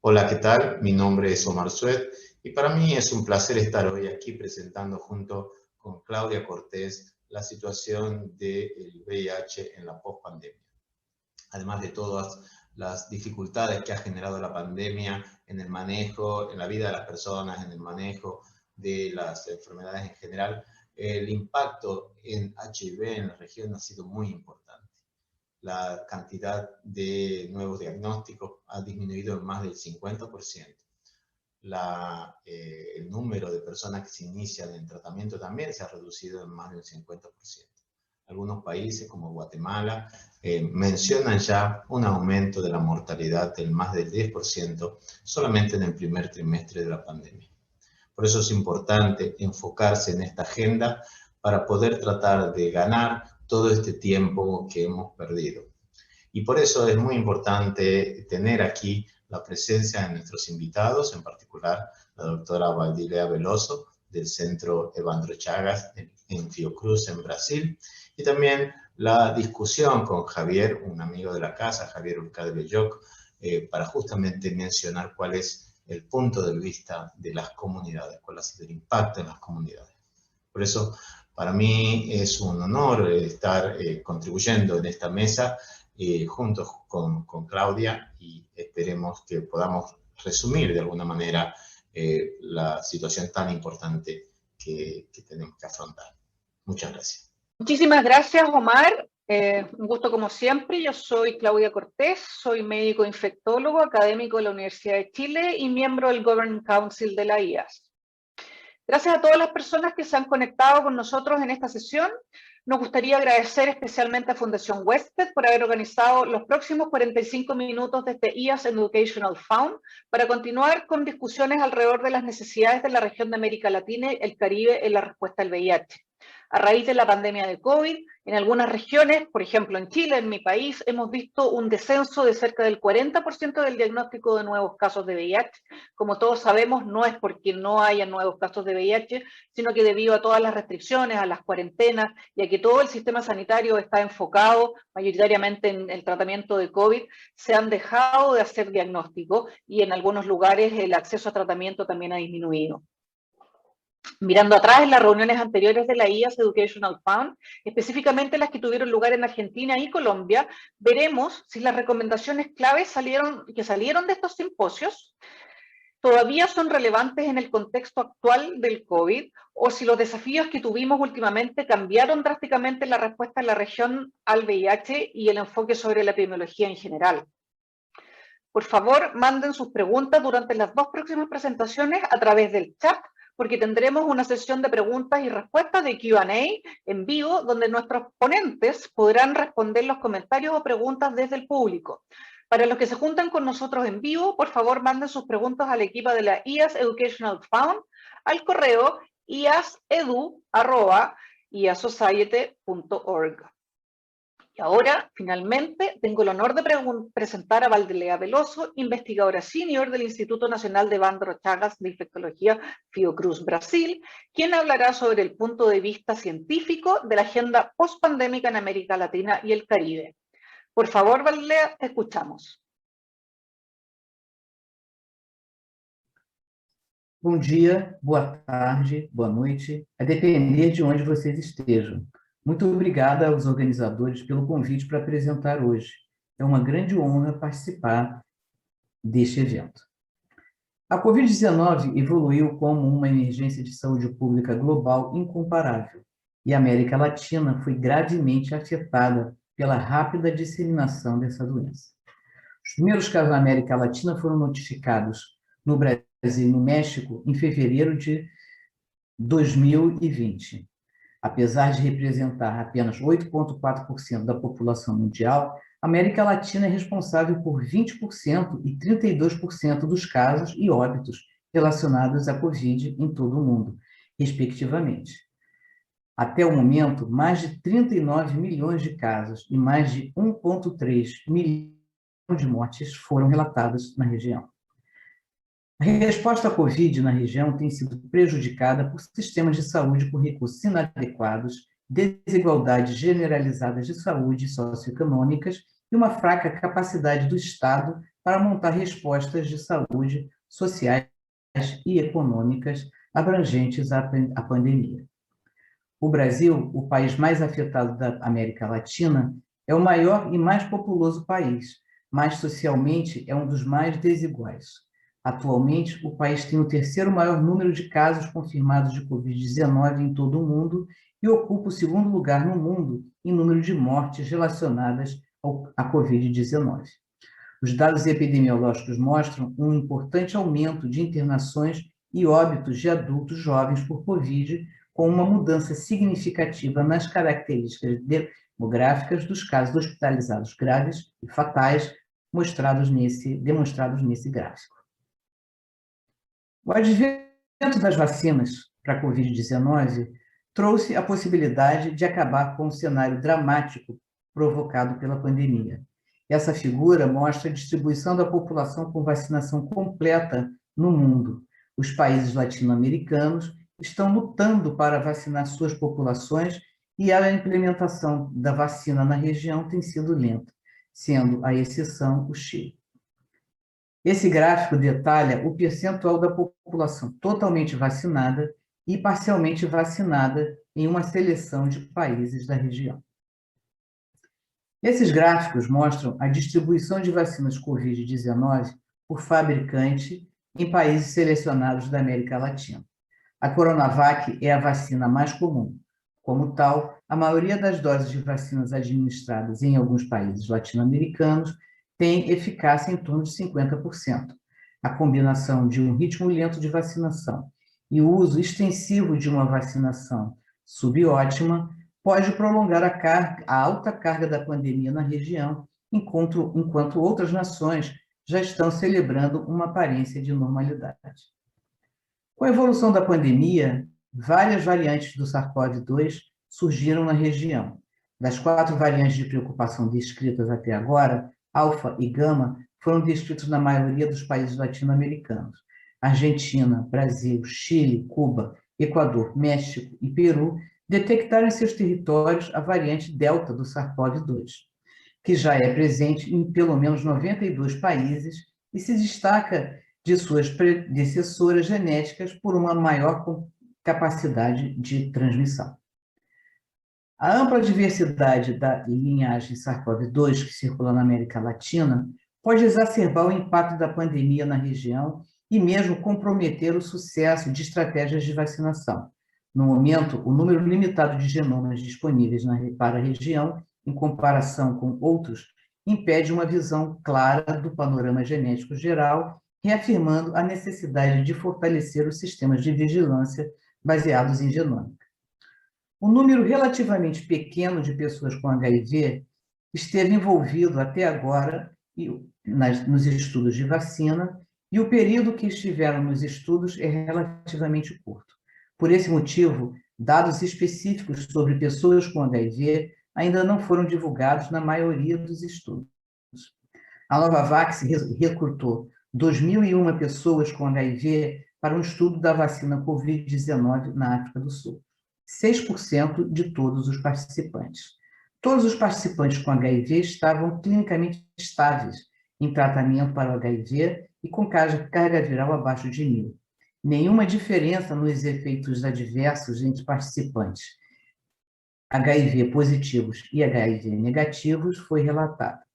Hola, ¿qué tal? Mi nombre es Omar Sued y para mí es un placer estar hoy aquí presentando junto con Claudia Cortés la situación del VIH en la pospandemia. Además de todas las dificultades que ha generado la pandemia en el manejo, en la vida de las personas, en el manejo de las enfermedades en general, el impacto en HIV en la región ha sido muy importante. La cantidad de nuevos diagnósticos ha disminuido en más del 50%. El número de personas que se inician en tratamiento también se ha reducido en más del 50%. Algunos países como Guatemala mencionan ya un aumento de la mortalidad del más del 10% solamente en el primer trimestre de la pandemia. Por eso es importante enfocarse en esta agenda para poder tratar de ganar todo este tiempo que hemos perdido. Y por eso es muy importante tener aquí la presencia de nuestros invitados, en particular la doctora Valdilea Veloso del Centro Evandro Chagas en Fiocruz, en Brasil, y también la discusión con Javier, un amigo de la casa, Javier Urca de Belloc, para justamente mencionar cuál es el punto de vista de las comunidades, cuál es el impacto en las comunidades. Por eso, para mí es un honor estar contribuyendo en esta mesa juntos con Claudia, y esperemos que podamos resumir de alguna manera la situación tan importante que tenemos que afrontar. Muchas gracias. Muchísimas gracias, Omar. Un gusto como siempre. Yo soy Claudia Cortés, soy médico infectólogo, académico de la Universidad de Chile y miembro del Governing Council de la IAS. Gracias a todas las personas que se han conectado con nosotros en esta sesión. Nos gustaría agradecer especialmente a Fundación Huésped por haber organizado los próximos 45 minutos de este IAS Educational Fund para continuar con discusiones alrededor de las necesidades de la región de América Latina y el Caribe en la respuesta al VIH. A raíz de la pandemia de COVID, en algunas regiones, por ejemplo en Chile, en mi país, hemos visto un descenso de cerca del 40% del diagnóstico de nuevos casos de VIH. Como todos sabemos, no es porque no haya nuevos casos de VIH, sino que debido a todas las restricciones, a las cuarentenas, y a que todo el sistema sanitario está enfocado mayoritariamente en el tratamiento de COVID, se han dejado de hacer diagnósticos y en algunos lugares el acceso a tratamiento también ha disminuido. Mirando atrás en las reuniones anteriores de la IAS Educational Fund, específicamente las que tuvieron lugar en Argentina y Colombia, veremos si las recomendaciones claves que salieron de estos simposios todavía son relevantes en el contexto actual del COVID, o si los desafíos que tuvimos últimamente cambiaron drásticamente la respuesta en la región al VIH y el enfoque sobre la epidemiología en general. Por favor, manden sus preguntas durante las dos próximas presentaciones a través del chat, porque tendremos una sesión de preguntas y respuestas de Q&A en vivo, donde nuestros ponentes podrán responder los comentarios o preguntas desde el público. Para los que se juntan con nosotros en vivo, por favor manden sus preguntas al equipo de la IAS Educational Fund al correo iasedu@iasociety.org. Y ahora, finalmente, tengo el honor de presentar a Valdilea Veloso, investigadora senior del Instituto Nacional de Evandro Chagas de Infectología Fiocruz, Brasil, quien hablará sobre el punto de vista científico de la agenda postpandémica en América Latina y el Caribe. Por favor, Valdilea, te escuchamos. Bom dia, boa tarde, boa noite, a depender de onde vocês estejam. Muito obrigada aos organizadores pelo convite para apresentar hoje. É uma grande honra participar deste evento. A Covid-19 evoluiu como uma emergência de saúde pública global incomparável, e a América Latina foi gravemente afetada pela rápida disseminação dessa doença. Os primeiros casos na América Latina foram notificados no Brasil e no México em fevereiro de 2020. Apesar de representar apenas 8,4% da população mundial, a América Latina é responsável por 20% e 32% dos casos e óbitos relacionados à Covid em todo o mundo, respectivamente. Até o momento, mais de 39 milhões de casos e mais de 1,3 milhão de mortes foram relatadas na região. A resposta à Covid na região tem sido prejudicada por sistemas de saúde com recursos inadequados, desigualdades generalizadas de saúde socioeconômicas e uma fraca capacidade do Estado para montar respostas de saúde, sociais e econômicas abrangentes à pandemia. O Brasil, o país mais afetado da América Latina, é o maior e mais populoso país, mas socialmente é um dos mais desiguais. Atualmente, o país tem o terceiro maior número de casos confirmados de Covid-19 em todo o mundo e ocupa o segundo lugar no mundo em número de mortes relacionadas à Covid-19. Os dados epidemiológicos mostram um importante aumento de internações e óbitos de adultos jovens por Covid, com uma mudança significativa nas características demográficas dos casos hospitalizados graves e fatais demonstrados nesse gráfico. O advento das vacinas para a Covid-19 trouxe a possibilidade de acabar com o cenário dramático provocado pela pandemia. Essa figura mostra a distribuição da população com vacinação completa no mundo. Os países latino-americanos estão lutando para vacinar suas populações e a implementação da vacina na região tem sido lenta, sendo a exceção o Chile. Esse gráfico detalha o percentual da população totalmente vacinada e parcialmente vacinada em uma seleção de países da região. Esses gráficos mostram a distribuição de vacinas Covid-19 por fabricante em países selecionados da América Latina. A Coronavac é a vacina mais comum. Como tal, a maioria das doses de vacinas administradas em alguns países latino-americanos tem eficácia em torno de 50%. A combinação de um ritmo lento de vacinação e o uso extensivo de uma vacinação subótima pode prolongar a alta carga da pandemia na região, enquanto outras nações já estão celebrando uma aparência de normalidade. Com a evolução da pandemia, várias variantes do SARS-CoV-2 surgiram na região. Das 4 variantes de preocupação descritas até agora, Alfa e Gama foram descritos na maioria dos países latino-americanos. Argentina, Brasil, Chile, Cuba, Equador, México e Peru detectaram em seus territórios a variante Delta do SARS-CoV-2, que já é presente em pelo menos 92 países e se destaca de suas predecessoras genéticas por uma maior capacidade de transmissão. A ampla diversidade da linhagem SARS-CoV-2 que circula na América Latina pode exacerbar o impacto da pandemia na região e mesmo comprometer o sucesso de estratégias de vacinação. No momento, o número limitado de genomas disponíveis para a região, em comparação com outros, impede uma visão clara do panorama genético geral, reafirmando a necessidade de fortalecer os sistemas de vigilância baseados em genômica. Um número relativamente pequeno de pessoas com HIV esteve envolvido até agora nos estudos de vacina, e o período que estiveram nos estudos é relativamente curto. Por esse motivo, dados específicos sobre pessoas com HIV ainda não foram divulgados na maioria dos estudos. A Novavax recrutou 2.001 pessoas com HIV para um estudo da vacina Covid-19 na África do Sul. 6% de todos os participantes. Todos os participantes com HIV estavam clinicamente estáveis em tratamento para o HIV e com carga viral abaixo de 1.000. Nenhuma diferença nos efeitos adversos entre participantes HIV positivos e HIV negativos foi relatada.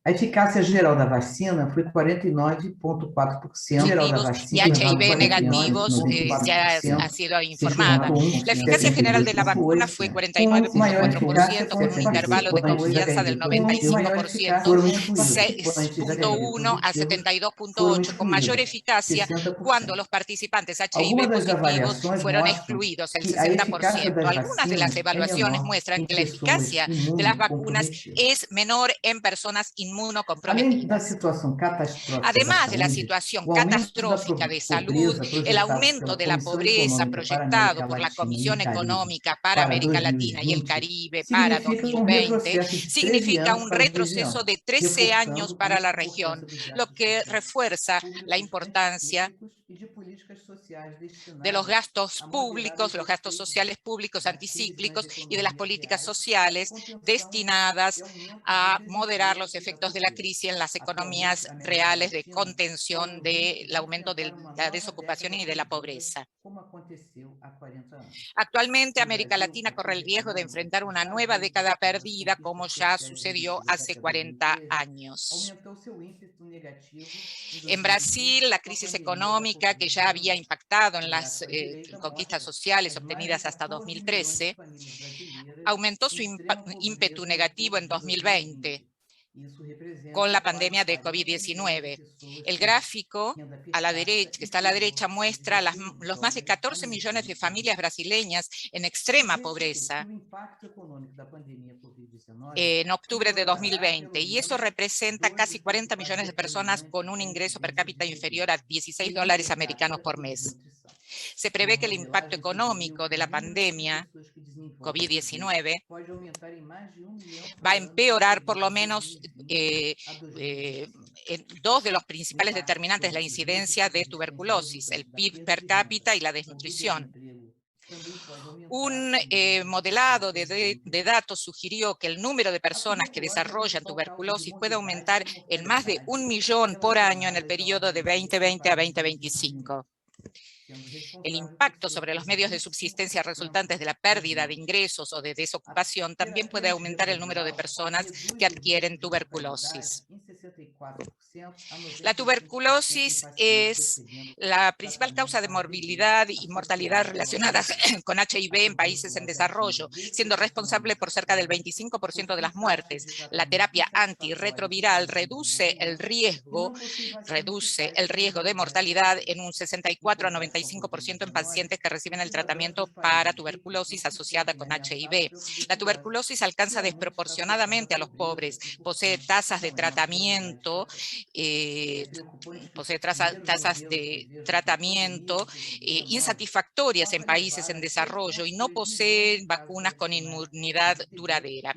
A eficácia geral da vacina foi 49,4%. Geral da vacina, y HIV negativos ya ha sido informada. La eficacia general de la vacuna fue 49,4%, con un intervalo de confianza del 95%, 6,1 a 72,8, con mayor eficacia cuando los participantes HIV positivos fueron excluidos, el 60%. Algunas de las evaluaciones muestran que la eficacia de las vacunas es menor en personas inmunocomprometidas. Además de la situación catastrófica de salud, el aumento de la pobreza proyectado por la Comisión Económica para América Latina y el Caribe para 2020 significa un retroceso de 13 años para la región, lo que refuerza la importancia de los gastos públicos, los gastos sociales públicos anticíclicos y de las políticas sociales destinadas a moderar los efectos efectos de la crisis en las economías reales de contención del aumento de la desocupación y de la pobreza. Actualmente, América Latina corre el riesgo de enfrentar una nueva década perdida, como ya sucedió hace 40 años. En Brasil, la crisis económica, que ya había impactado en las conquistas sociales obtenidas hasta 2013, aumentó su ímpetu negativo en 2020 con la pandemia de COVID-19. El gráfico a la derecha, que está a la derecha, muestra los más de 14 millones de familias brasileñas en extrema pobreza en octubre de 2020, y eso representa casi 40 millones de personas con un ingreso per cápita inferior a $16 americanos por mes. Se prevé que el impacto económico de la pandemia COVID-19 va a empeorar por lo menos dos de los principales determinantes de la incidencia de tuberculosis, el PIB per cápita y la desnutrición. Un modelado de datos sugirió que el número de personas que desarrollan tuberculosis puede aumentar en más de 1 millón por año en el periodo de 2020 a 2025. El impacto sobre los medios de subsistencia resultantes de la pérdida de ingresos o de desocupación también puede aumentar el número de personas que adquieren tuberculosis. La tuberculosis es la principal causa de morbilidad y mortalidad relacionadas con HIV en países en desarrollo, siendo responsable por cerca del 25% de las muertes. La terapia antirretroviral reduce el riesgo de mortalidad en un 64 a 95% en pacientes que reciben el tratamiento para tuberculosis asociada con HIV. La tuberculosis alcanza desproporcionadamente a los pobres, posee tasas de tratamiento insatisfactorias en países en desarrollo y no posee vacunas con inmunidad duradera.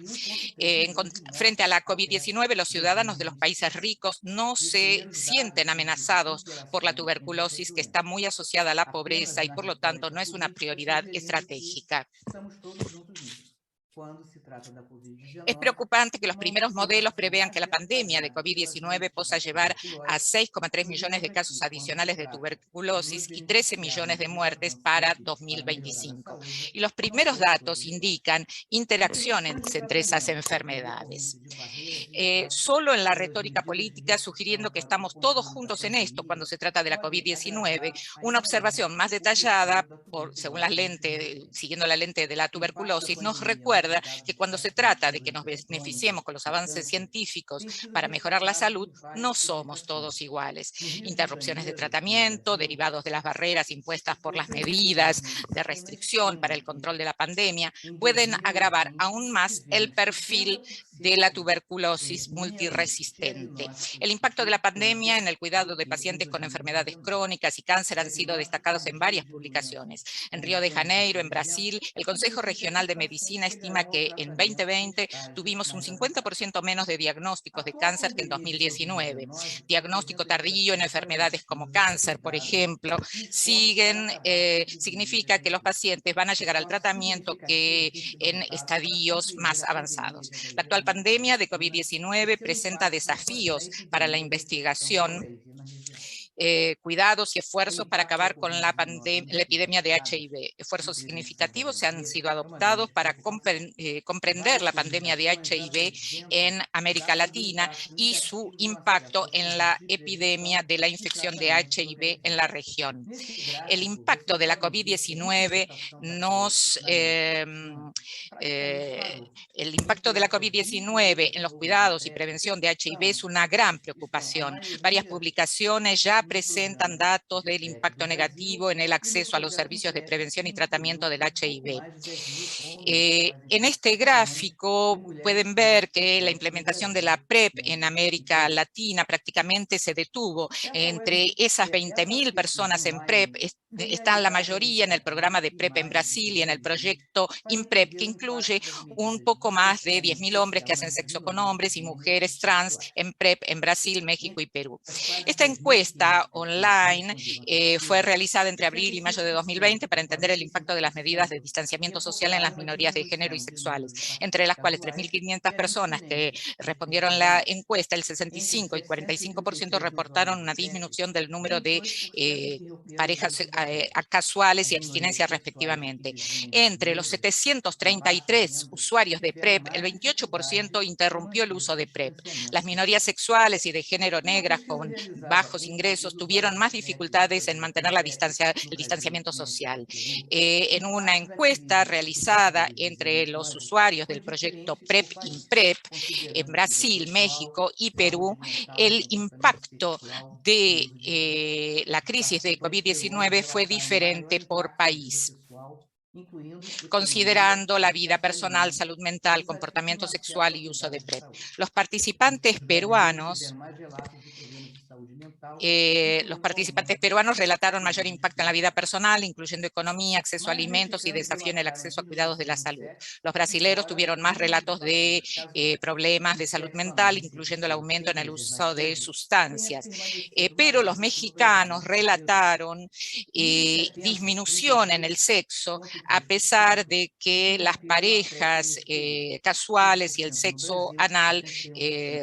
Frente a la COVID-19, los ciudadanos de los países ricos no se sienten amenazados por la tuberculosis, que está muy asociada a la pobreza y por lo tanto no es una prioridad estratégica. Es preocupante que los primeros modelos prevean que la pandemia de COVID-19 pueda llevar a 6,3 millones de casos adicionales de tuberculosis y 13 millones de muertes para 2025. Y los primeros datos indican interacciones entre esas enfermedades. Solo en la retórica política, sugiriendo que estamos todos juntos en esto cuando se trata de la COVID-19, una observación más detallada, siguiendo la lente de la tuberculosis, nos recuerda que cuando se trata de que nos beneficiemos con los avances científicos para mejorar la salud, no somos todos iguales. Interrupciones de tratamiento, derivados de las barreras impuestas por las medidas de restricción para el control de la pandemia, pueden agravar aún más el perfil de la tuberculosis multiresistente. El impacto de la pandemia en el cuidado de pacientes con enfermedades crónicas y cáncer han sido destacados en varias publicaciones. En Río de Janeiro, en Brasil, el Consejo Regional de Medicina estima que en 2020 tuvimos un 50% menos de diagnósticos de cáncer que en 2019. Diagnóstico tardío en enfermedades como cáncer, por ejemplo, significa que los pacientes van a llegar al tratamiento que en estadios más avanzados. La actual pandemia de COVID-19 presenta desafíos para la investigación, cuidados y esfuerzos para acabar con la epidemia de HIV. Esfuerzos significativos han sido adoptados para comprender la pandemia de HIV en América Latina y su impacto en la epidemia de la infección de HIV en la región. El impacto de la COVID-19 el impacto de la COVID-19 en los cuidados y prevención de HIV es una gran preocupación. Varias publicaciones ya presentan datos del impacto negativo en el acceso a los servicios de prevención y tratamiento del HIV. En este gráfico pueden ver que la implementación de la PrEP en América Latina prácticamente se detuvo. Entre esas 20.000 personas en PrEP, están la mayoría en el programa de PrEP en Brasil y en el proyecto IMPREP, que incluye un poco más de 10.000 hombres que hacen sexo con hombres y mujeres trans en PrEP en Brasil, México y Perú. Esta encuesta online fue realizada entre abril y mayo de 2020 para entender el impacto de las medidas de distanciamiento social en las minorías de género y sexuales, entre las cuales 3.500 personas que respondieron la encuesta, el 65 y 45% reportaron una disminución del número de parejas casuales y abstinencia respectivamente. Entre los 733 usuarios de PrEP, el 28% interrumpió el uso de PrEP. Las minorías sexuales y de género negras con bajos ingresos tuvieron más dificultades en mantener el distanciamiento social. En una encuesta realizada entre los usuarios del proyecto PrEP-IMPREP en Brasil, México y Perú, el impacto de la crisis de COVID-19 fue diferente por país, considerando la vida personal, salud mental, comportamiento sexual y uso de PrEP. Los participantes peruanos relataron mayor impacto en la vida personal, incluyendo economía, acceso a alimentos y desafío en el acceso a cuidados de la salud. Los brasileros tuvieron más relatos de problemas de salud mental, incluyendo el aumento en el uso de sustancias. Pero los mexicanos relataron disminución en el sexo, a pesar de que las parejas casuales y el sexo anal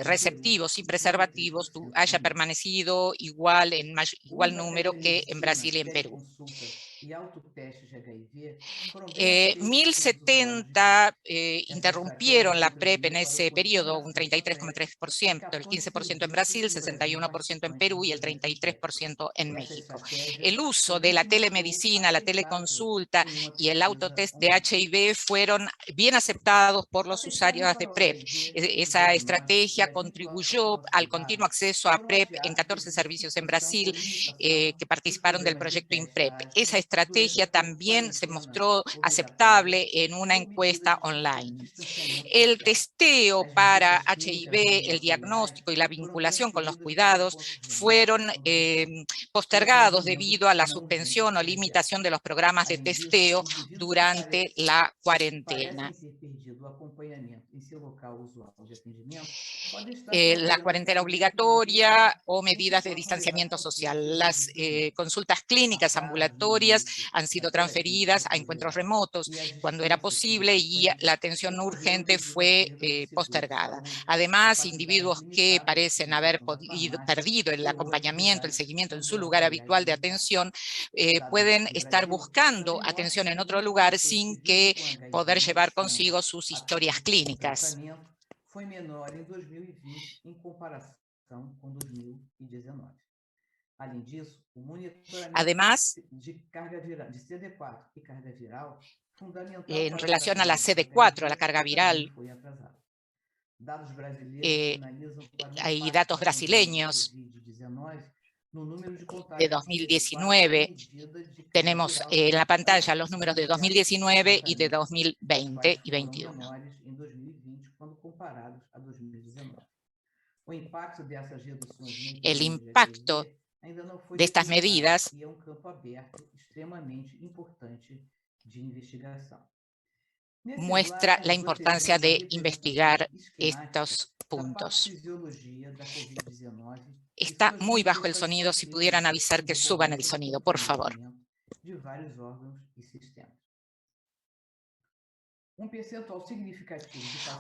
receptivo sin preservativos haya permanecido igual en igual número que en Brasil y en Perú. 1.070 interrumpieron la PrEP en ese periodo, un 33,3%, el 15% en Brasil, 61% en Perú y el 33% en México. El uso de la telemedicina, la teleconsulta y el autotest de HIV fueron bien aceptados por los usuarios de PrEP. Esa estrategia contribuyó al continuo acceso a PrEP en 14 servicios en Brasil que participaron del proyecto IMPREP. Esa estrategia también se mostró aceptable en una encuesta online. El testeo para HIV, el diagnóstico y la vinculación con los cuidados fueron postergados debido a la suspensión o limitación de los programas de testeo durante la cuarentena. La cuarentena obligatoria o medidas de distanciamiento social. Las consultas clínicas ambulatorias han sido transferidas a encuentros remotos cuando era posible y la atención urgente fue postergada. Además, individuos que parecen haber perdido el acompañamiento, el seguimiento en su lugar habitual de atención, pueden estar buscando atención en otro lugar sin que poder llevar consigo sus historias clínicas. Foi menor em 2020 em comparação com 2019. Além disso, o monitoramento de CD4 y carga viral fundamental en relación a la CD4, a la carga viral. Hay datos brasileños de 2019. Tenemos en la pantalla los números de 2019 y de 2020 y 2021. El impacto de estas medidas muestra la importancia de investigar estos puntos. Está muy bajo el sonido, si pudieran avisar que suban el sonido, por favor.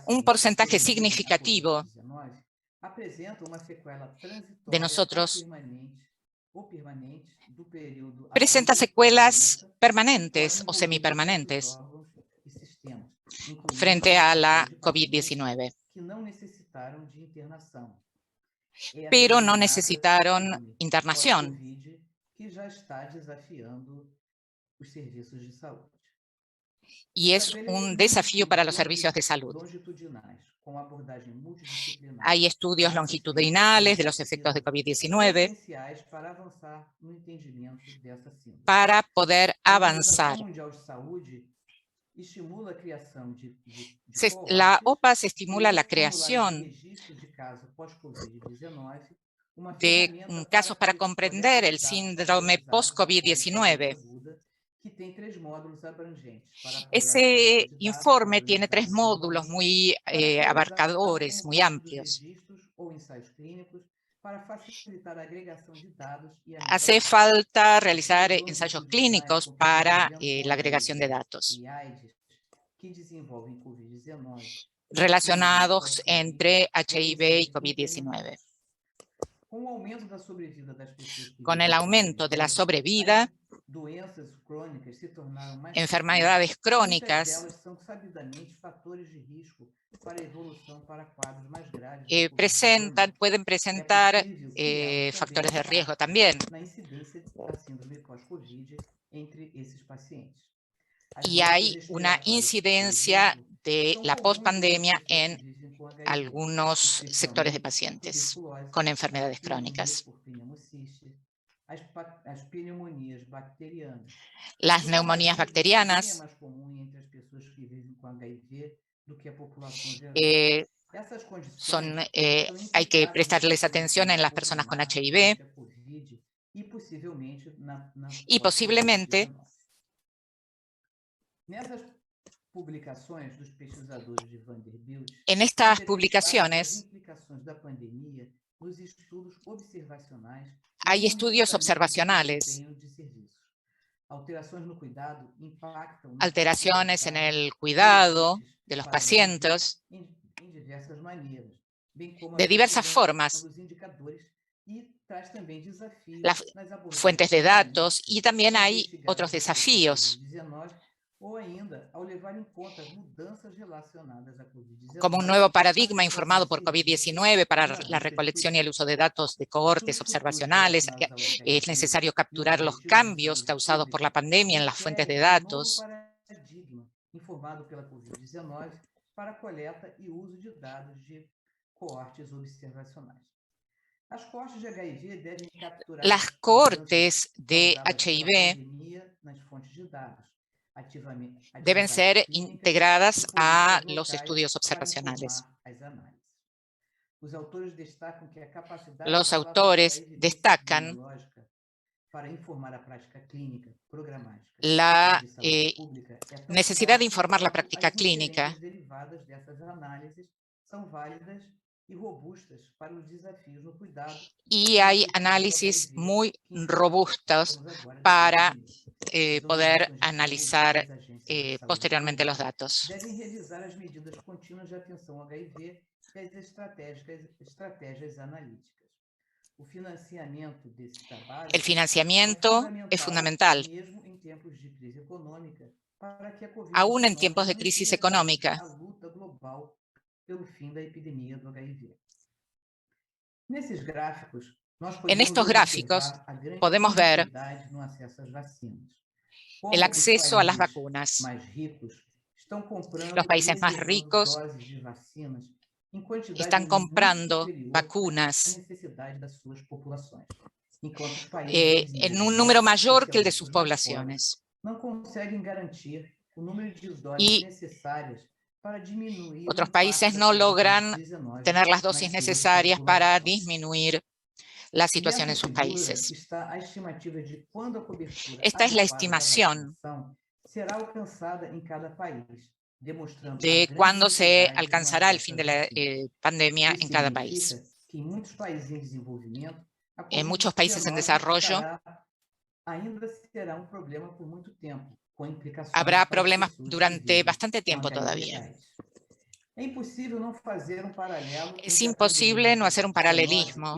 Un porcentaje significativo de nosotros presenta secuelas permanentes o semipermanentes frente a la COVID-19, pero no necesitaron internación. Y es un desafío para los servicios de salud. Hay estudios longitudinales de los efectos de COVID-19 para poder avanzar. La OPAS estimula la creación de casos para comprender el síndrome post-COVID-19. Ese informe tiene 3 módulos muy abarcadores, muy amplios. Hace falta realizar ensayos clínicos para la agregación de datos relacionados entre HIV y COVID-19. Con el aumento de la sobrevida, enfermedades crónicas pueden presentar factores de riesgo también. Y hay una incidencia de la pospandemia en algunos sectores de pacientes con enfermedades crónicas. Las neumonías bacterianas hay que prestarles atención en las personas con HIV y posiblemente en estas publicaciones hay estudios observacionales. Alteraciones en el cuidado de los pacientes de diversas formas. Las fuentes de datos y también hay otros desafíos, como un nuevo paradigma informado por COVID-19 para la recolección y el uso de datos de cohortes observacionales. Es necesario capturar los cambios causados por la pandemia en las fuentes de datos. Las cohortes de HIV deben ser integradas a los estudios observacionales. Los autores destacan la necesidad de informar la práctica clínica y hay análisis muy robustos para poder analizar posteriormente los datos. El financiamiento es fundamental, aún en tiempos de crisis económica. En estos gráficos podemos ver el acceso a las vacunas. Los países más ricos están comprando vacunas en un número mayor que el de sus poblaciones. Y otros países no logran tener las dosis necesarias para disminuir la situación en sus países. Esta es la estimación de cuándo se alcanzará el fin de la pandemia en cada país. En muchos países en desarrollo habrá problemas durante bastante tiempo todavía. Es imposible no hacer un paralelismo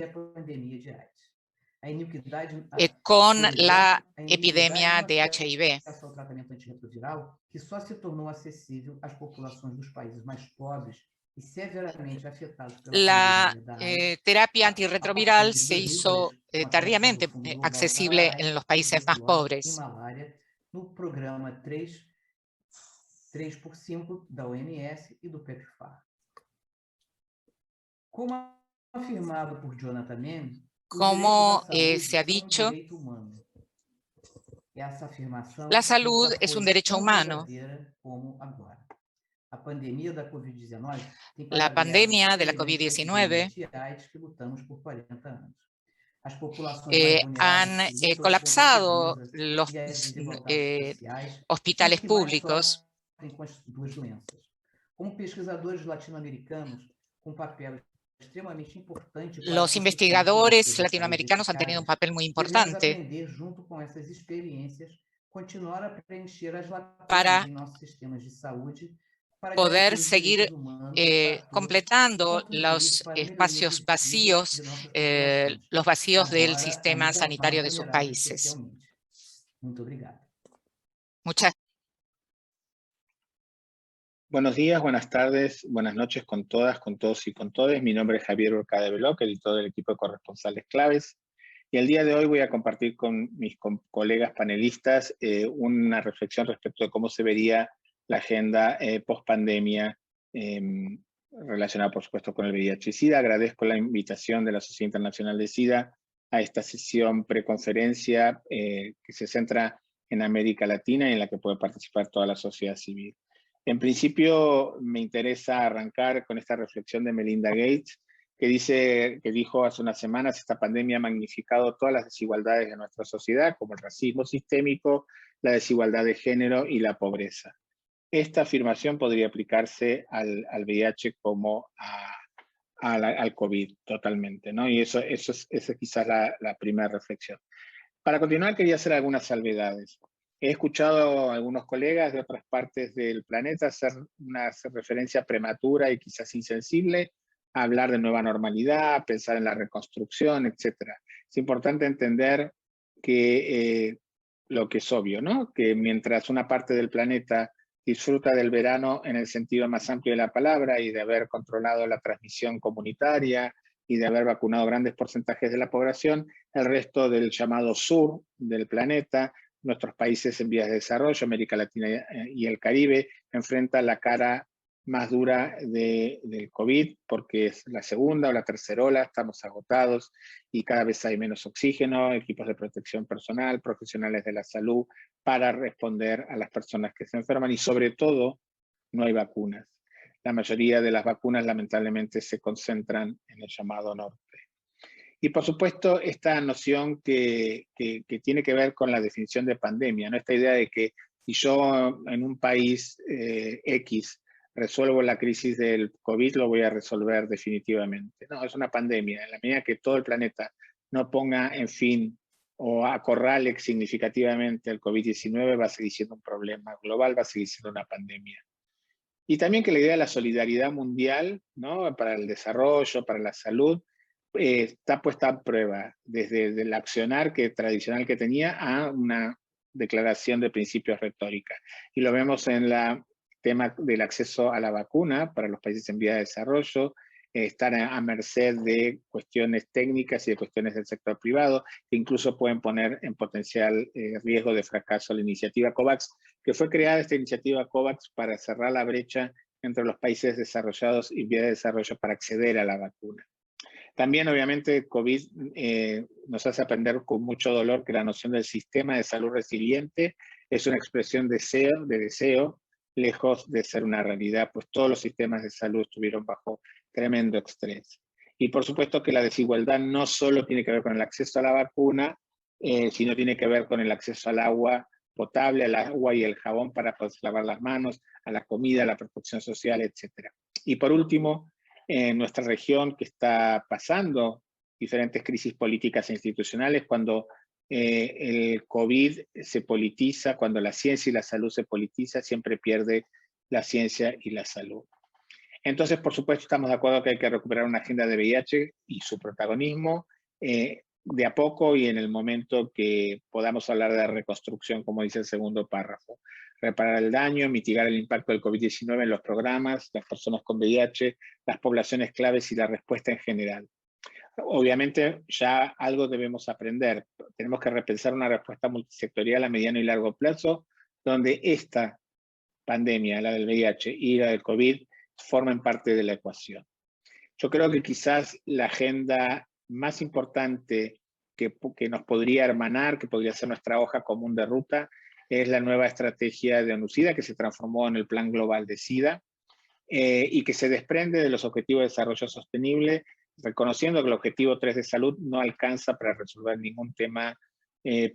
con la epidemia de HIV. La terapia antirretroviral se hizo tardíamente accesible en los países más pobres. No programa 3x5 da OMS e do PEPFAR. Como afirmado por Jonathan Mem, como se ha dicho, la salud es un derecho humano. La pandemia de la COVID-19 han colapsado los hospitales públicos. Los investigadores latinoamericanos han tenido un papel muy importante para poder seguir completando los espacios vacíos, los vacíos del sistema sanitario de sus países. Muchas Buenos días, buenas tardes, buenas noches con todas, con todos y con todes. Mi nombre es Javier Urca de Veloc, editor del equipo de corresponsales claves. Y el día de hoy voy a compartir con mis colegas panelistas una reflexión respecto de cómo se vería la agenda post-pandemia relacionada, por supuesto, con el VIH y SIDA. Agradezco la invitación de la Sociedad Internacional de SIDA a esta sesión preconferencia que se centra en América Latina y en la que puede participar toda la sociedad civil. En principio, me interesa arrancar con esta reflexión de Melinda Gates, que dijo hace unas semanas: esta pandemia ha magnificado todas las desigualdades de nuestra sociedad, como el racismo sistémico, la desigualdad de género y la pobreza. Esta afirmación podría aplicarse al VIH como al COVID totalmente, ¿no? Y esa es quizás la primera reflexión. Para continuar, quería hacer algunas salvedades. He escuchado a algunos colegas de otras partes del planeta hacer una referencia prematura y quizás insensible a hablar de nueva normalidad, pensar en la reconstrucción, etc. Es importante entender que lo que es obvio, ¿no? Que mientras una parte del planeta disfruta del verano en el sentido más amplio de la palabra y de haber controlado la transmisión comunitaria y de haber vacunado grandes porcentajes de la población, el resto del llamado sur del planeta, nuestros países en vías de desarrollo, América Latina y el Caribe, enfrenta la cara más dura del COVID, porque es la segunda o la tercera ola, estamos agotados y cada vez hay menos oxígeno, equipos de protección personal, profesionales de la salud, para responder a las personas que se enferman y sobre todo no hay vacunas. La mayoría de las vacunas lamentablemente se concentran en el llamado norte. Y por supuesto esta noción que tiene que ver con la definición de pandemia, ¿no? Esta idea de que si yo en un país X resuelvo la crisis del COVID, lo voy a resolver definitivamente. No, es una pandemia. En la medida que todo el planeta no ponga en fin o acorrale significativamente el COVID-19, va a seguir siendo un problema global, va a seguir siendo una pandemia. Y también que la idea de la solidaridad mundial, ¿no? Para el desarrollo, para la salud, está puesta a prueba, desde el accionar tradicional que tenía a una declaración de principios retórica. Y lo vemos en el tema del acceso a la vacuna para los países en vía de desarrollo, estar a merced de cuestiones técnicas y de cuestiones del sector privado, que incluso pueden poner en potencial riesgo de fracaso la iniciativa COVAX, que fue creada esta iniciativa COVAX para cerrar la brecha entre los países desarrollados y en vía de desarrollo para acceder a la vacuna. También, obviamente, COVID nos hace aprender con mucho dolor que la noción del sistema de salud resiliente es una expresión de deseo, lejos de ser una realidad, pues todos los sistemas de salud estuvieron bajo tremendo estrés. Y por supuesto que la desigualdad no solo tiene que ver con el acceso a la vacuna, sino tiene que ver con el acceso al agua potable, al agua y el jabón para poder lavar las manos, a la comida, a la protección social, etc. Y por último, en nuestra región que está pasando diferentes crisis políticas e institucionales, cuando el COVID se politiza, cuando la ciencia y la salud se politiza, siempre pierde la ciencia y la salud. Entonces, por supuesto, estamos de acuerdo que hay que recuperar una agenda de VIH y su protagonismo de a poco y en el momento que podamos hablar de la reconstrucción, como dice el segundo párrafo. Reparar el daño, mitigar el impacto del COVID-19 en los programas, las personas con VIH, las poblaciones claves y la respuesta en general. Obviamente ya algo debemos aprender. Tenemos que repensar una respuesta multisectorial a mediano y largo plazo, donde esta pandemia, la del VIH y la del COVID, formen parte de la ecuación. Yo creo que quizás la agenda más importante que nos podría hermanar, que podría ser nuestra hoja común de ruta, es la nueva estrategia de ONU-SIDA que se transformó en el Plan Global de SIDA y que se desprende de los Objetivos de Desarrollo Sostenible reconociendo que el objetivo 3 de salud no alcanza para resolver ningún tema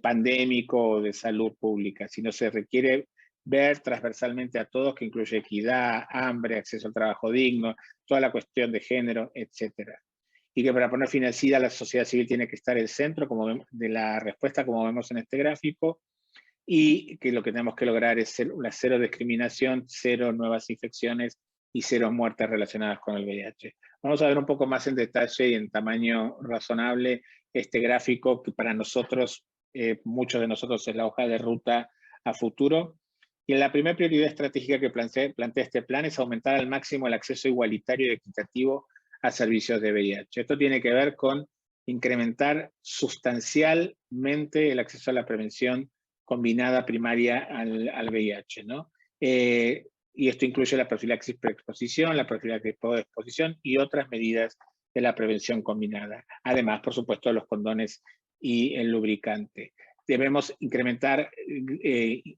pandémico o de salud pública, sino se requiere ver transversalmente a todos, que incluye equidad, hambre, acceso al trabajo digno, toda la cuestión de género, etcétera. Y que para poner fin al SIDA, la sociedad civil tiene que estar en el centro de la respuesta, como vemos en este gráfico, y que lo que tenemos que lograr es la cero discriminación, cero nuevas infecciones y cero muertes relacionadas con el VIH. Vamos a ver un poco más en detalle y en tamaño razonable este gráfico que para nosotros, muchos de nosotros, es la hoja de ruta a futuro. Y la primera prioridad estratégica que plantea este plan es aumentar al máximo el acceso igualitario y equitativo a servicios de VIH. Esto tiene que ver con incrementar sustancialmente el acceso a la prevención combinada primaria al VIH, ¿no? Y esto incluye la profilaxis preexposición, la profilaxis postexposición y otras medidas de la prevención combinada. Además, por supuesto, los condones y el lubricante. Debemos incrementar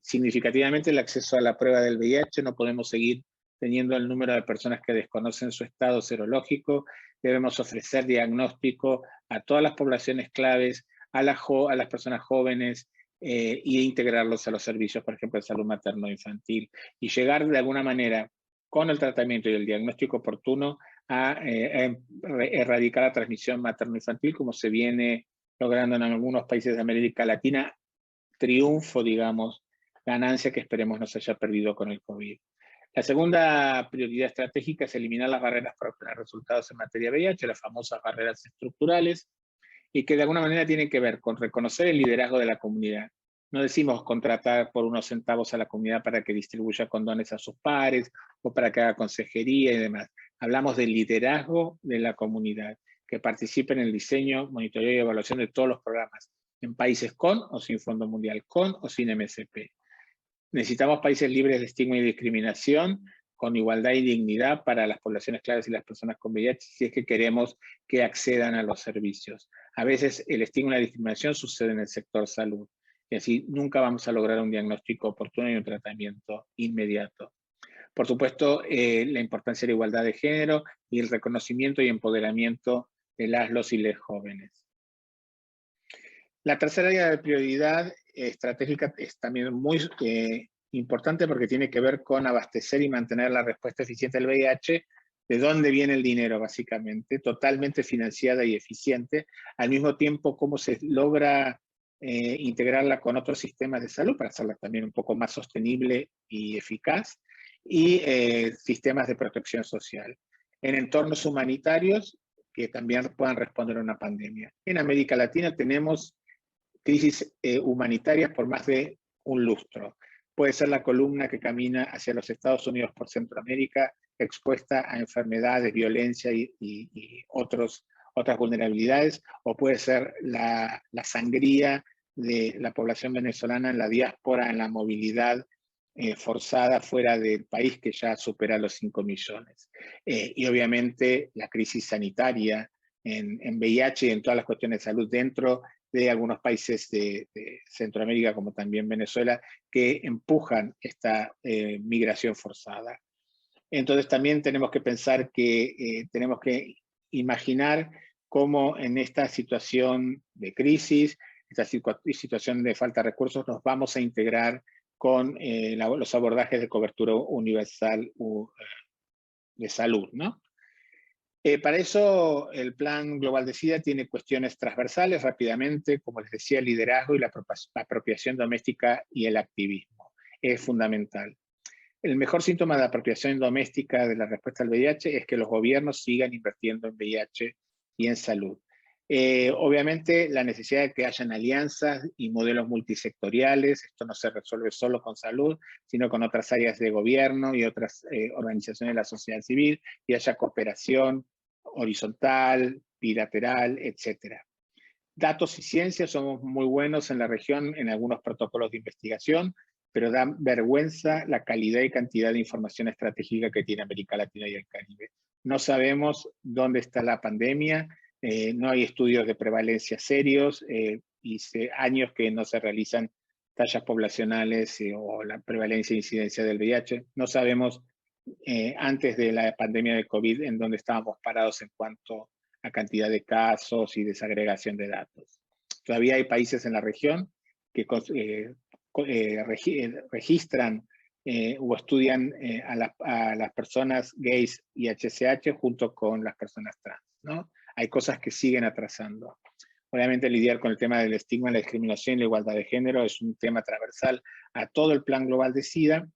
significativamente el acceso a la prueba del VIH. No podemos seguir teniendo el número de personas que desconocen su estado serológico. Debemos ofrecer diagnóstico a todas las poblaciones claves, a las personas jóvenes, y integrarlos a los servicios, por ejemplo, de salud materno-infantil, y llegar de alguna manera con el tratamiento y el diagnóstico oportuno a erradicar la transmisión materno-infantil, como se viene logrando en algunos países de América Latina. Triunfo, digamos, ganancia que esperemos no se haya perdido con el COVID. La segunda prioridad estratégica es eliminar las barreras para obtener resultados en materia de VIH, las famosas barreras estructurales, y que de alguna manera tienen que ver con reconocer el liderazgo de la comunidad. No decimos contratar por unos centavos a la comunidad para que distribuya condones a sus pares o para que haga consejería y demás. Hablamos del liderazgo de la comunidad, que participe en el diseño, monitoreo y evaluación de todos los programas, en países con o sin Fondo Mundial, con o sin MSP. Necesitamos países libres de estigma y discriminación, con igualdad y dignidad para las poblaciones claves y las personas con VIH, si es que queremos que accedan a los servicios. A veces el estigma y la discriminación sucede en el sector salud, y así nunca vamos a lograr un diagnóstico oportuno y un tratamiento inmediato. Por supuesto, la importancia de la igualdad de género y el reconocimiento y empoderamiento de los y les jóvenes. La tercera área de prioridad estratégica es también muy importante porque tiene que ver con abastecer y mantener la respuesta eficiente al VIH. ¿De dónde viene el dinero, básicamente? Totalmente financiada y eficiente. Al mismo tiempo, cómo se logra integrarla con otros sistemas de salud para hacerla también un poco más sostenible y eficaz. Y sistemas de protección social. En entornos humanitarios que también puedan responder a una pandemia. En América Latina tenemos crisis humanitarias por más de un lustro. Puede ser la columna que camina hacia los Estados Unidos por Centroamérica, expuesta a enfermedades, violencia y otras vulnerabilidades, o puede ser la sangría de la población venezolana en la diáspora, en la movilidad forzada fuera del país, que ya supera los 5 millones. Y obviamente la crisis sanitaria en VIH y en todas las cuestiones de salud dentro de algunos países de Centroamérica, como también Venezuela, que empujan esta migración forzada. Entonces también tenemos que pensar que tenemos que imaginar cómo en esta situación de crisis, esta situación de falta de recursos, nos vamos a integrar con los abordajes de cobertura universal de salud, ¿no? Para eso, el Plan Global de SIDA tiene cuestiones transversales rápidamente, como les decía, el liderazgo y la apropiación doméstica y el activismo. Es fundamental. El mejor síntoma de apropiación doméstica de la respuesta al VIH es que los gobiernos sigan invirtiendo en VIH y en salud. Obviamente, la necesidad de que hayan alianzas y modelos multisectoriales. Esto no se resuelve solo con salud, sino con otras áreas de gobierno y otras organizaciones de la sociedad civil, y haya cooperación horizontal, bilateral, etc. Datos y ciencia, somos muy buenos en la región en algunos protocolos de investigación, pero da vergüenza la calidad y cantidad de información estratégica que tiene América Latina y el Caribe. No sabemos dónde está la pandemia, no hay estudios de prevalencia serios, y años que no se realizan tallas poblacionales o la prevalencia e incidencia del VIH. No sabemos antes de la pandemia de COVID en dónde estábamos parados en cuanto la cantidad de casos y desagregación de datos. Todavía hay países en la región que registran o estudian a las personas gays y HCH junto con las personas trans, ¿no? Hay cosas que siguen atrasando. Obviamente lidiar con el tema del estigma, la discriminación y la igualdad de género es un tema transversal a todo el plan global de SIDA.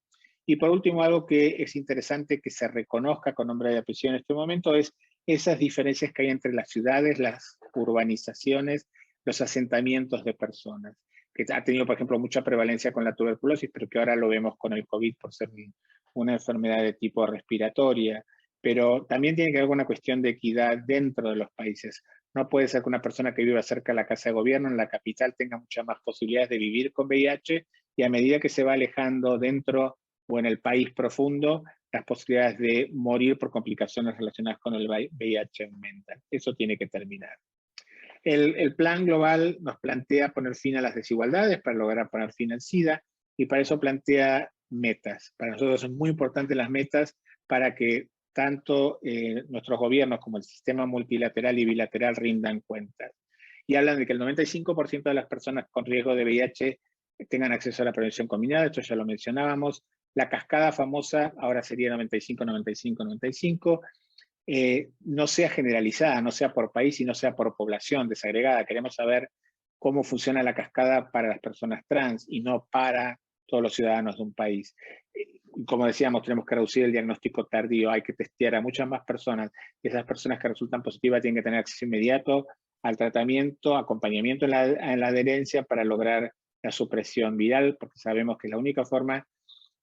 Y por último, algo que es interesante que se reconozca con nombre y apellido en este momento es esas diferencias que hay entre las ciudades, las urbanizaciones, los asentamientos de personas, que ha tenido, por ejemplo, mucha prevalencia con la tuberculosis, pero que ahora lo vemos con el COVID por ser una enfermedad de tipo respiratoria. Pero también tiene que haber una cuestión de equidad dentro de los países. No puede ser que una persona que viva cerca de la casa de gobierno, en la capital, tenga muchas más posibilidades de vivir con VIH, y a medida que se va alejando dentro o en el país profundo, las posibilidades de morir por complicaciones relacionadas con el VIH aumentan. Eso tiene que terminar. El plan global nos plantea poner fin a las desigualdades para lograr poner fin al SIDA, y para eso plantea metas. Para nosotros son muy importantes las metas para que tanto nuestros gobiernos como el sistema multilateral y bilateral rindan cuentas. Y hablan de que el 95% de las personas con riesgo de VIH tengan acceso a la prevención combinada, esto ya lo mencionábamos. La cascada famosa ahora sería 95, 95, 95. No sea generalizada, no sea por país y no sea por población desagregada. Queremos saber cómo funciona la cascada para las personas trans y no para todos los ciudadanos de un país. Como decíamos, tenemos que reducir el diagnóstico tardío, hay que testear a muchas más personas. Esas personas que resultan positivas tienen que tener acceso inmediato al tratamiento, acompañamiento en la adherencia para lograr la supresión viral, porque sabemos que es la única forma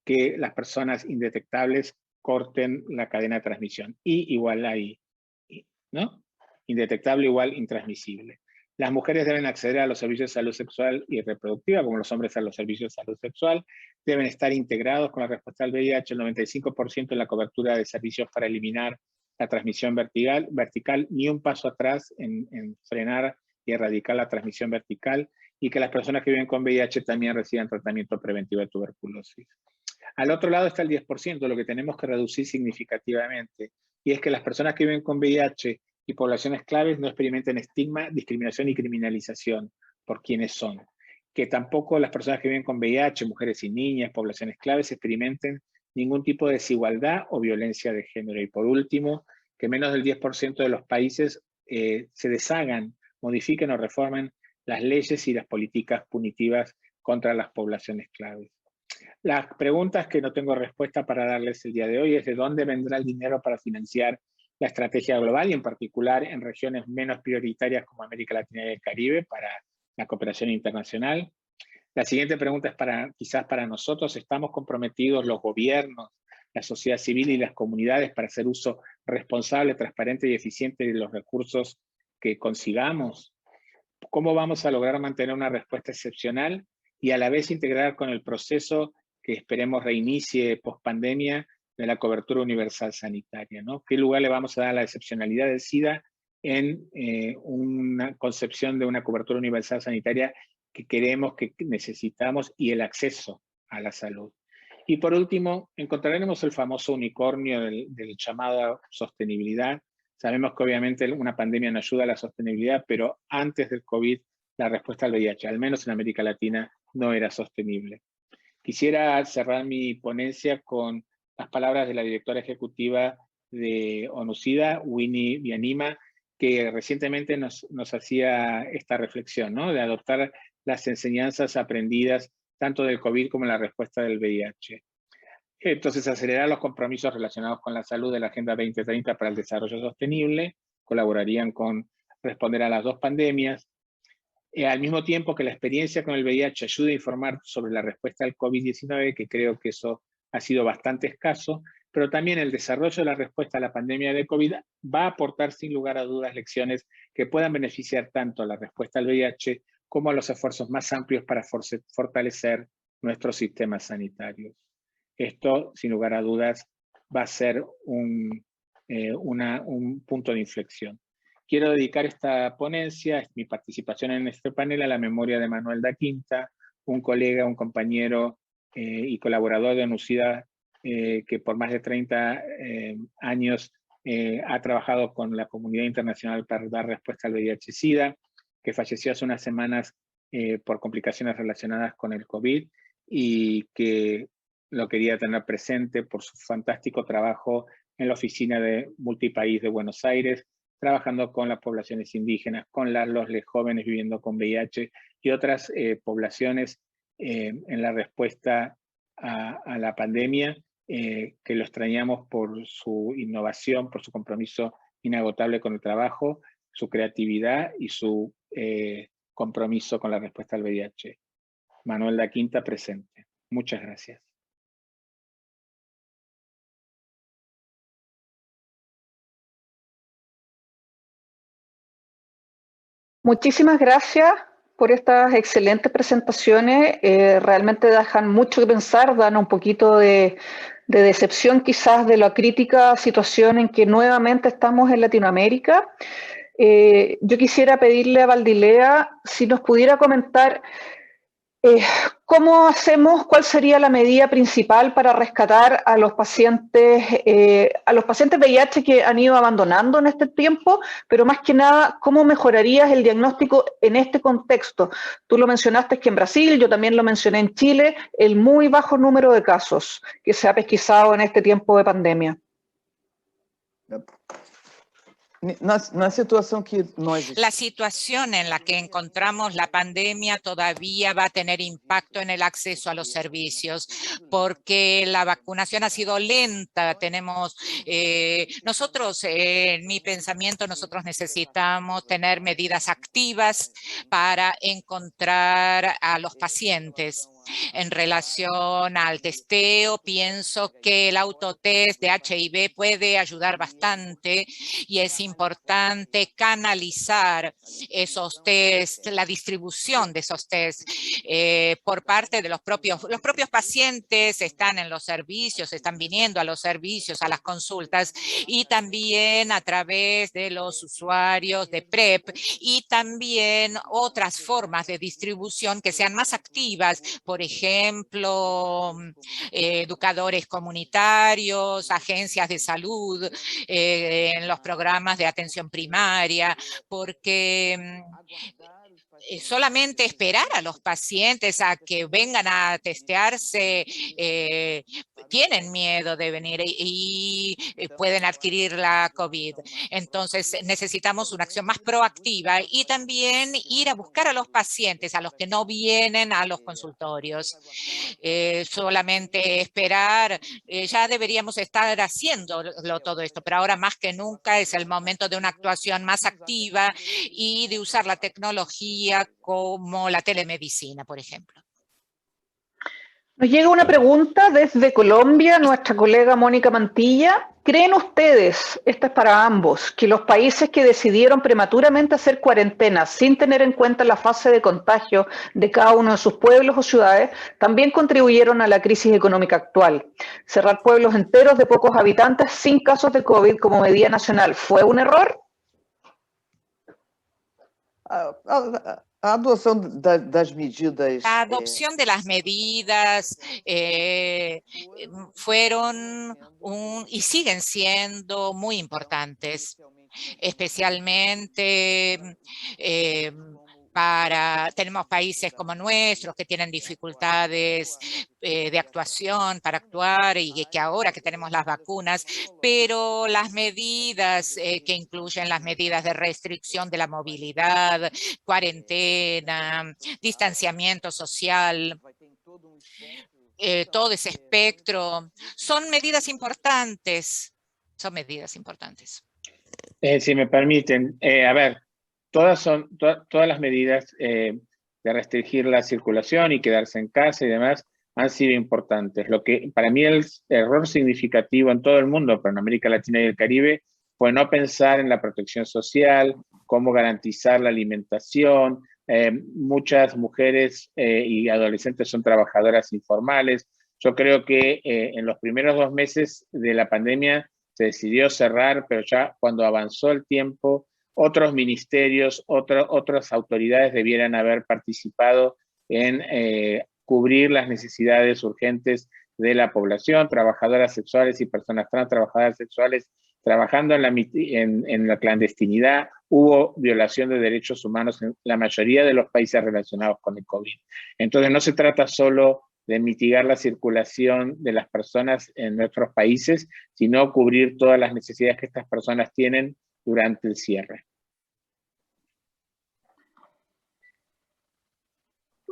que las personas indetectables corten la cadena de transmisión. Y igual ahí, ¿no? Indetectable igual intransmisible. Las mujeres deben acceder a los servicios de salud sexual y reproductiva, como los hombres a los servicios de salud sexual. Deben estar integrados con la respuesta al VIH, el 95% en la cobertura de servicios para eliminar la transmisión vertical, ni un paso atrás en frenar y erradicar la transmisión vertical, y que las personas que viven con VIH también reciban tratamiento preventivo de tuberculosis. Al otro lado está el 10%, lo que tenemos que reducir significativamente, y es que las personas que viven con VIH y poblaciones claves no experimenten estigma, discriminación y criminalización por quienes son. Que tampoco las personas que viven con VIH, mujeres y niñas, poblaciones claves, experimenten ningún tipo de desigualdad o violencia de género. Y por último, que menos del 10% de los países se deshagan, modifiquen o reformen las leyes y las políticas punitivas contra las poblaciones claves. Las preguntas que no tengo respuesta para darles el día de hoy es de dónde vendrá el dinero para financiar la estrategia global y en particular en regiones menos prioritarias como América Latina y el Caribe para la cooperación internacional. La siguiente pregunta es quizás para nosotros. ¿Estamos comprometidos los gobiernos, la sociedad civil y las comunidades para hacer uso responsable, transparente y eficiente de los recursos que consigamos? ¿Cómo vamos a lograr mantener una respuesta excepcional y a la vez integrar con el proceso que esperemos reinicie post-pandemia de la cobertura universal sanitaria, ¿no? ¿Qué lugar le vamos a dar a la excepcionalidad del SIDA en una concepción de una cobertura universal sanitaria que queremos, que necesitamos, y el acceso a la salud? Y por último, encontraremos el famoso unicornio del llamado sostenibilidad. Sabemos que obviamente una pandemia no ayuda a la sostenibilidad, pero antes del COVID la respuesta al VIH, al menos en América Latina, no era sostenible. Quisiera cerrar mi ponencia con las palabras de la directora ejecutiva de ONU-SIDA, Winnie Byanyima, que recientemente nos hacía esta reflexión, ¿no? De adoptar las enseñanzas aprendidas tanto del COVID como la respuesta del VIH. Entonces, acelerar los compromisos relacionados con la salud de la Agenda 2030 para el Desarrollo Sostenible, colaborarían con responder a las dos pandemias. Al mismo tiempo que la experiencia con el VIH ayuda a informar sobre la respuesta al COVID-19, que creo que eso ha sido bastante escaso, pero también el desarrollo de la respuesta a la pandemia de COVID va a aportar sin lugar a dudas lecciones que puedan beneficiar tanto a la respuesta al VIH como a los esfuerzos más amplios para fortalecer nuestros sistemas sanitarios. Esto, sin lugar a dudas, va a ser un punto de inflexión. Quiero dedicar esta ponencia, mi participación en este panel, a la memoria de Manuel da Quinta, un colega, un compañero y colaborador de ONU-SIDA que por más de 30 años ha trabajado con la comunidad internacional para dar respuesta al VIH-Sida, que falleció hace unas semanas por complicaciones relacionadas con el COVID y que lo quería tener presente por su fantástico trabajo en la oficina de multipaís de Buenos Aires, trabajando con las poblaciones indígenas, con los jóvenes viviendo con VIH y otras poblaciones en la respuesta a la pandemia, que lo extrañamos por su innovación, por su compromiso inagotable con el trabajo, su creatividad y su compromiso con la respuesta al VIH. Manuel da Quinta, presente. Muchas gracias. Muchísimas gracias por estas excelentes presentaciones. Realmente dejan mucho que pensar, dan un poquito de decepción quizás de la crítica situación en que nuevamente estamos en Latinoamérica. Yo quisiera pedirle a Valdilea si nos pudiera comentar ¿cómo hacemos? ¿Cuál sería la medida principal para rescatar a los pacientes VIH que han ido abandonando en este tiempo? Pero más que nada, ¿cómo mejorarías el diagnóstico en este contexto? Tú lo mencionaste que en Brasil, yo también lo mencioné en Chile, el muy bajo número de casos que se ha pesquisado en este tiempo de pandemia. La situación en la que encontramos la pandemia todavía va a tener impacto en el acceso a los servicios porque la vacunación ha sido lenta. Nosotros, en mi pensamiento, nosotros necesitamos tener medidas activas para encontrar a los pacientes. En relación al testeo, pienso que el autotest de HIV puede ayudar bastante y es importante canalizar esos test, la distribución de esos test por parte de los propios pacientes. Están en los servicios, están viniendo a los servicios, a las consultas y también a través de los usuarios de PrEP y también otras formas de distribución que sean más activas. Por ejemplo, educadores comunitarios, agencias de salud, en los programas de atención primaria, porque solamente esperar a los pacientes a que vengan a testearse, tienen miedo de venir y pueden adquirir la COVID. Entonces necesitamos una acción más proactiva y también ir a buscar a los pacientes, a los que no vienen a los consultorios. Solamente esperar, ya deberíamos estar haciéndolo todo esto, pero ahora más que nunca es el momento de una actuación más activa y de usar la tecnología como la telemedicina, por ejemplo. Nos llega una pregunta desde Colombia, nuestra colega Mónica Mantilla. ¿Creen ustedes, esta es para ambos, que los países que decidieron prematuramente hacer cuarentenas sin tener en cuenta la fase de contagio de cada uno de sus pueblos o ciudades también contribuyeron a la crisis económica actual? ¿Cerrar pueblos enteros de pocos habitantes sin casos de COVID como medida nacional fue un error? La adopción de las medidas fueron y siguen siendo muy importantes, especialmente tenemos países como nuestros que tienen dificultades de actuación para actuar y que ahora que tenemos las vacunas, pero las medidas que incluyen las medidas de restricción de la movilidad, cuarentena, distanciamiento social, todo ese espectro, son medidas importantes. Si me permiten, a ver, todas las medidas de restringir la circulación y quedarse en casa y demás han sido importantes. Lo que para mí el error significativo en todo el mundo, pero en América Latina y el Caribe, fue no pensar en la protección social, cómo garantizar la alimentación. Muchas mujeres y adolescentes son trabajadoras informales. Yo creo que en los primeros 2 meses de la pandemia se decidió cerrar, pero ya cuando avanzó el tiempo, otros ministerios, otras autoridades debieran haber participado en cubrir las necesidades urgentes de la población. Trabajadoras sexuales y personas trans, trabajadoras sexuales trabajando en la clandestinidad, hubo violación de derechos humanos en la mayoría de los países relacionados con el COVID. Entonces no se trata solo de mitigar la circulación de las personas en nuestros países, sino cubrir todas las necesidades que estas personas tienen durante el cierre.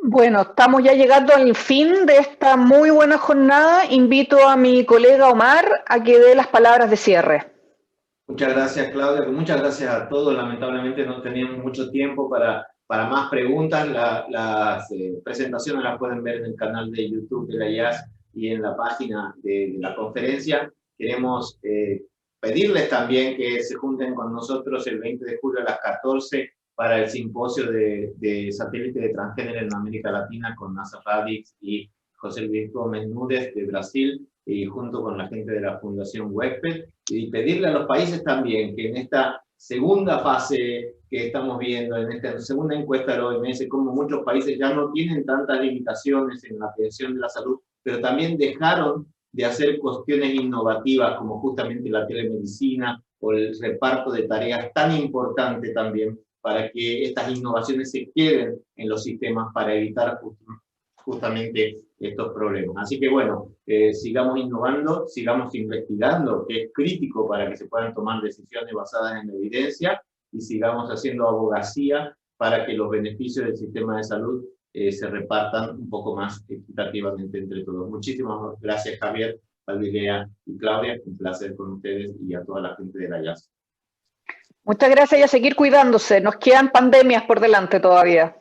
Bueno, estamos ya llegando al fin de esta muy buena jornada. Invito a mi colega Omar a que dé las palabras de cierre. Muchas gracias, Claudia. Muchas gracias a todos. Lamentablemente no teníamos mucho tiempo para más preguntas. Las presentaciones las pueden ver en el canal de YouTube de la IAS y en la página de la conferencia. Queremos pedirles también que se junten con nosotros el 20 de julio a las 14 para el simposio de satélite de transgénero en América Latina con Nasa Radix y José Luis Gómez Núñez de Brasil, y junto con la gente de la Fundación WECPET, y pedirle a los países también que en esta segunda fase que estamos viendo, en esta segunda encuesta de la OMS, como muchos países ya no tienen tantas limitaciones en la atención de la salud, pero también dejaron de hacer cuestiones innovativas como justamente la telemedicina o el reparto de tareas tan importante también para que estas innovaciones se queden en los sistemas para evitar justamente estos problemas. Así que bueno, sigamos innovando, sigamos investigando, que es crítico para que se puedan tomar decisiones basadas en evidencia, y sigamos haciendo abogacía para que los beneficios del sistema de salud se repartan un poco más equitativamente entre todos. Muchísimas gracias, Javier, Valdilea y Claudia. Un placer con ustedes y a toda la gente de la IAS. Muchas gracias y a seguir cuidándose. Nos quedan pandemias por delante todavía.